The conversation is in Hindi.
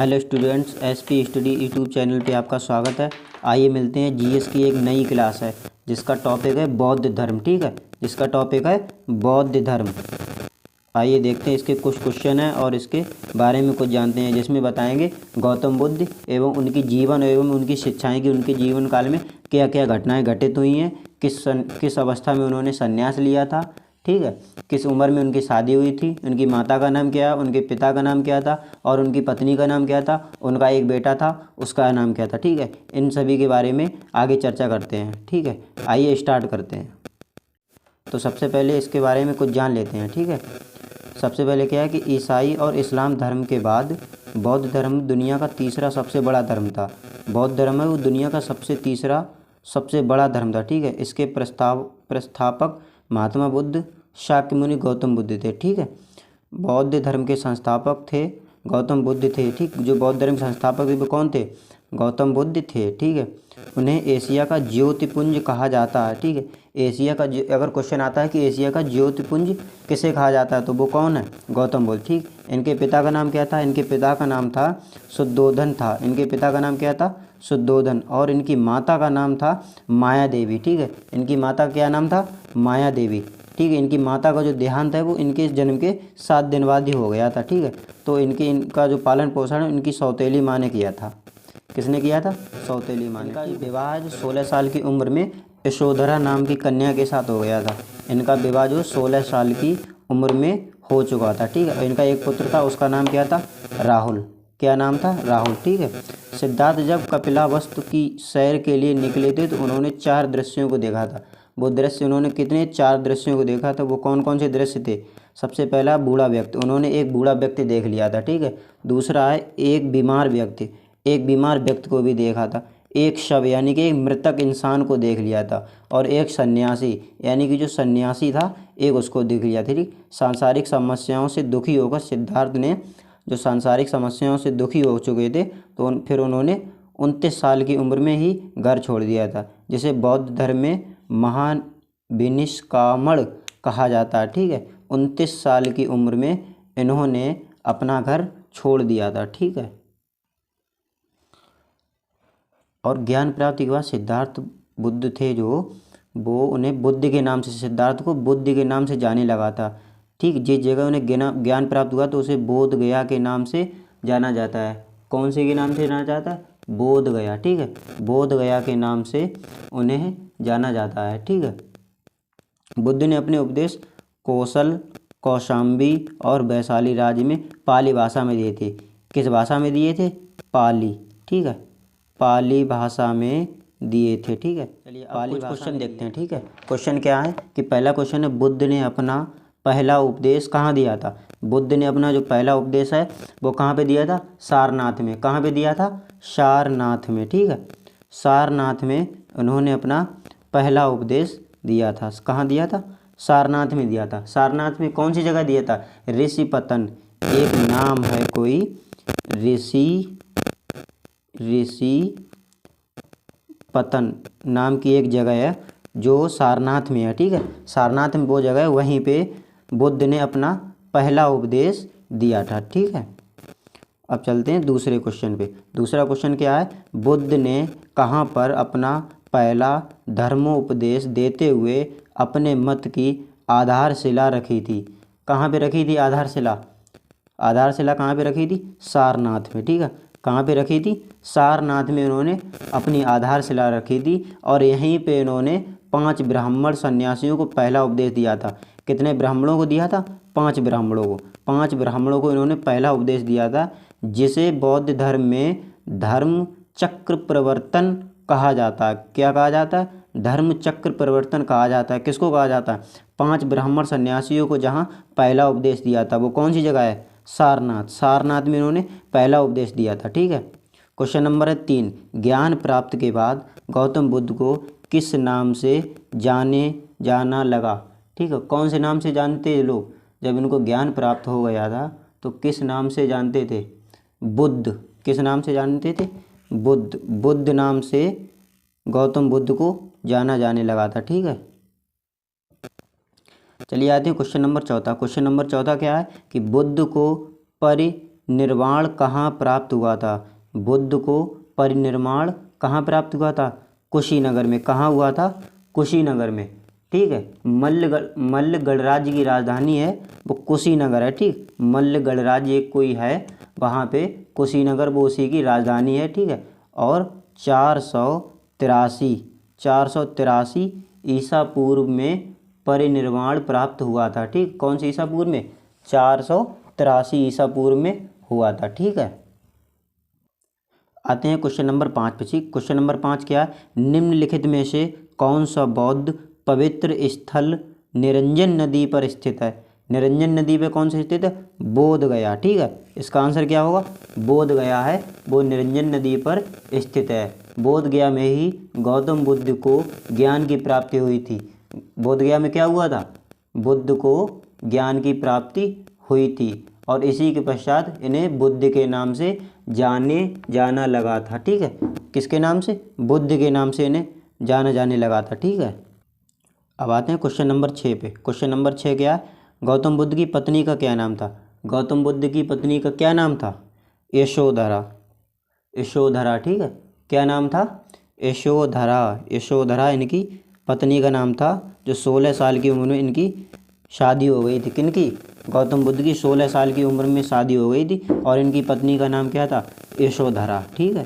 Hello students, SP study YouTube channel पे आपका स्वागत है। आइए मिलते हैं। जीएस की एक नई क्लास है जिसका टॉपिक है बौद्ध धर्म। ठीक है, जिसका टॉपिक है बौद्ध धर्म। आइए देखते हैं इसके कुछ क्वेश्चन हैं और इसके बारे में कुछ जानते हैं, जिसमें बताएंगे गौतम बुद्ध एवं उनकी जीवन एवं उनकी शिक्षाएं कि उनके जीवन काल में क्या क्या घटनाएं घटित हुई हैं, किस अवस्था में उन्होंने संन्यास लिया था। ठीक है, किस उम्र में उनकी शादी हुई थी, उनकी माता का नाम क्या, उनके पिता का नाम क्या था और उनकी पत्नी का नाम क्या था, उनका एक बेटा था उसका नाम क्या था। ठीक है, इन सभी के बारे में आगे चर्चा करते हैं। ठीक है, आइए स्टार्ट करते हैं। तो सबसे पहले इसके बारे में कुछ जान लेते हैं। ठीक है, सबसे पहले क्या है कि ईसाई और इस्लाम धर्म के बाद बौद्ध धर्म दुनिया का तीसरा सबसे बड़ा धर्म था। बौद्ध धर्म है वो दुनिया का तीसरा सबसे बड़ा धर्म था। ठीक है, इसके प्रस्थापक महात्मा बुद्ध, शाक्य मुनि, गौतम बुद्ध थे। ठीक है, बौद्ध धर्म के संस्थापक थे गौतम बुद्ध थे। ठीक, जो बौद्ध धर्म के संस्थापक थे वो कौन थे? गौतम बुद्ध थे। ठीक है, उन्हें एशिया का ज्योतिपुंज कहा जाता है। ठीक है, एशिया का अगर क्वेश्चन आता है कि एशिया का ज्योतिपुंज किसे कहा जाता है तो वो कौन है? गौतम बुद्ध। ठीक, इनके पिता का नाम क्या था? इनके पिता का नाम था शुद्धोधन था। इनके पिता का नाम क्या था? शुद्धोधन। और इनकी माता का नाम था माया देवी। ठीक है, इनकी माता का क्या नाम था? माया देवी। ठीक है, इनकी माता का जो देहांत है वो इनके जन्म के 7 दिन बाद ही हो गया था। ठीक है, तो इनका जो पालन पोषण इनकी सौतेली माँ ने किया था। किसने किया था? सौतेली माँ ने। इनका विवाह जो 16 साल की उम्र में यशोधरा नाम की कन्या के साथ हो गया था। इनका विवाह जो 16 साल की उम्र में हो चुका था। ठीक है, इनका एक पुत्र था, उसका नाम क्या था? राहुल। क्या नाम था? राहुल। ठीक है, सिद्धार्थ जब कपिलावस्तु की सैर के लिए निकले थे तो उन्होंने 4 दृश्यों को देखा था। वो दृश्य उन्होंने कितने? 4 दृश्यों को देखा था। वो कौन कौन से दृश्य थे? सबसे पहला बूढ़ा व्यक्ति, उन्होंने एक बूढ़ा व्यक्ति देख लिया था। ठीक है, दूसरा है एक बीमार व्यक्ति, एक बीमार व्यक्ति को भी देखा था। एक शव यानी कि एक मृतक इंसान को देख लिया था। और एक सन्यासी यानी कि जो सन्यासी था एक उसको देख लिया था। ठीक, सांसारिक समस्याओं से दुखी होकर सिद्धार्थ ने, जो सांसारिक समस्याओं से दुखी हो चुके थे, तो फिर उन्होंने 29 साल की उम्र में ही घर छोड़ दिया था, जिसे बौद्ध धर्म में महान विनिष्कामण कहा जाता है। ठीक है, 29 साल की उम्र में इन्होंने अपना घर छोड़ दिया था। ठीक है, और ज्ञान प्राप्ति के बाद सिद्धार्थ बुद्ध थे जो, वो उन्हें बुद्ध के नाम से, सिद्धार्थ को बुद्ध के नाम से जाने लगा था। ठीक, जिस जगह उन्हें ज्ञान प्राप्त हुआ तो उसे बोध गया के नाम से जाना जाता है। कौन से के नाम से जाना जाता है? बोध गया। ठीक है, बोध गया के नाम से उन्हें जाना जाता है। ठीक है, बुद्ध ने अपने उपदेश कौशल, कौशाम्बी और वैशाली राज्य में पाली भाषा में दिए थे। किस भाषा में दिए थे? पाली। ठीक है, पाली भाषा में दिए थे। ठीक है, चलिए पाली क्वेश्चन देखते हैं। ठीक है, क्वेश्चन क्या है कि पहला क्वेश्चन है बुद्ध ने अपना पहला उपदेश कहाँ दिया था? बुद्ध ने अपना जो पहला उपदेश है वो कहाँ पे दिया था? सारनाथ में। कहाँ पे दिया था? सारनाथ में। ठीक है, सारनाथ में उन्होंने अपना पहला उपदेश दिया था। कहाँ दिया था? सारनाथ में दिया था। सारनाथ में कौन सी जगह दिया था? ऋषिपतन एक नाम है कोई, ऋषिपतन नाम की एक जगह है जो सारनाथ में है। ठीक है, सारनाथ में वो जगह है, वहीं पे बुद्ध ने अपना पहला उपदेश दिया था। ठीक है, अब चलते हैं दूसरे क्वेश्चन पे। दूसरा क्वेश्चन क्या है? बुद्ध ने कहाँ पर अपना पहला धर्मोपदेश देते हुए अपने मत की आधारशिला रखी थी? कहाँ पे रखी थी आधारशिला? आधारशिला कहाँ पे रखी थी? सारनाथ में। ठीक है, कहाँ पे रखी थी? सारनाथ में उन्होंने अपनी आधारशिला रखी थी और यहीं पे इन्होंने 5 ब्राह्मण सन्यासियों को पहला उपदेश दिया था। कितने ब्राह्मणों को दिया था? 5 ब्राह्मणों को। 5 ब्राह्मणों को इन्होंने पहला उपदेश दिया था, जिसे बौद्ध धर्म में धर्म चक्र प्रवर्तन कहा जाता है। क्या कहा जाता है? धर्म चक्र प्रवर्तन कहा जाता है। किसको कहा जाता है? 5 ब्राह्मण सन्यासियों को जहाँ पहला उपदेश दिया था वो कौन सी जगह है? सारनाथ। सारनाथ में इन्होंने पहला उपदेश दिया था। ठीक है, क्वेश्चन नंबर है 3। ज्ञान प्राप्त के बाद गौतम बुद्ध को किस नाम से जाना लगा? ठीक है, कौन से नाम से जानते हैं लोग? जब इनको ज्ञान प्राप्त हो गया था तो किस नाम से जानते थे? बुद्ध। किस नाम से जानते थे? बुद्ध। बुद्ध नाम से गौतम बुद्ध को जाना जाने लगा था। ठीक है, चलिए आते हैं क्वेश्चन नंबर 4। क्वेश्चन नंबर 4 क्या है कि बुद्ध को निर्वाण कहाँ प्राप्त हुआ था? बुद्ध को परिनिर्वाण कहाँ प्राप्त हुआ था? कुशीनगर में। कहाँ हुआ था? कुशीनगर में। ठीक है। मल्ल गणराज्य की राजधानी है वो कुशीनगर है। ठीक, मल्ल गणराज्य एक कोई है वहाँ पे कुशीनगर वो उसी की राजधानी है। ठीक है। और 483 ईसा पूर्व में परिनिर्वाण प्राप्त हुआ था। ठीक, कौन से ईसा पूर्व में? 483 ईसा पूर्व में हुआ था। ठीक है। आते हैं क्वेश्चन नंबर 5 पे। ठीक, क्वेश्चन नंबर 5 क्या है? निम्नलिखित में से कौन सा बौद्ध पवित्र स्थल निरंजन नदी पर स्थित है? निरंजन नदी पे कौन सा स्थित है? बोध गया। ठीक है, इसका आंसर क्या होगा? बोध गया है, वो निरंजन नदी पर स्थित है। बोध गया में ही गौतम बुद्ध को ज्ञान की प्राप्ति हुई थी। बोध गया में क्या हुआ था? बुद्ध को ज्ञान की प्राप्ति हुई थी और इसी के पश्चात इन्हें बुद्ध के नाम से जाना लगा था। ठीक है, किसके नाम से? बुद्ध के नाम से इन्हें जाना जाने लगा था। ठीक है। अब आते हैं क्वेश्चन नंबर 6 पे। क्वेश्चन नंबर 6 क्या है? गौतम बुद्ध की पत्नी का क्या नाम था? गौतम बुद्ध की पत्नी का क्या नाम था? यशोधरा। यशोधरा। ठीक है, क्या नाम था? यशोधरा। यशोधरा इनकी पत्नी का नाम था, जो 16 साल की उम्र में इनकी शादी हो गई थी। किनकी? गौतम बुद्ध की 16 साल की उम्र में शादी हो गई थी और इनकी पत्नी का नाम क्या था? यशोधरा। ठीक है,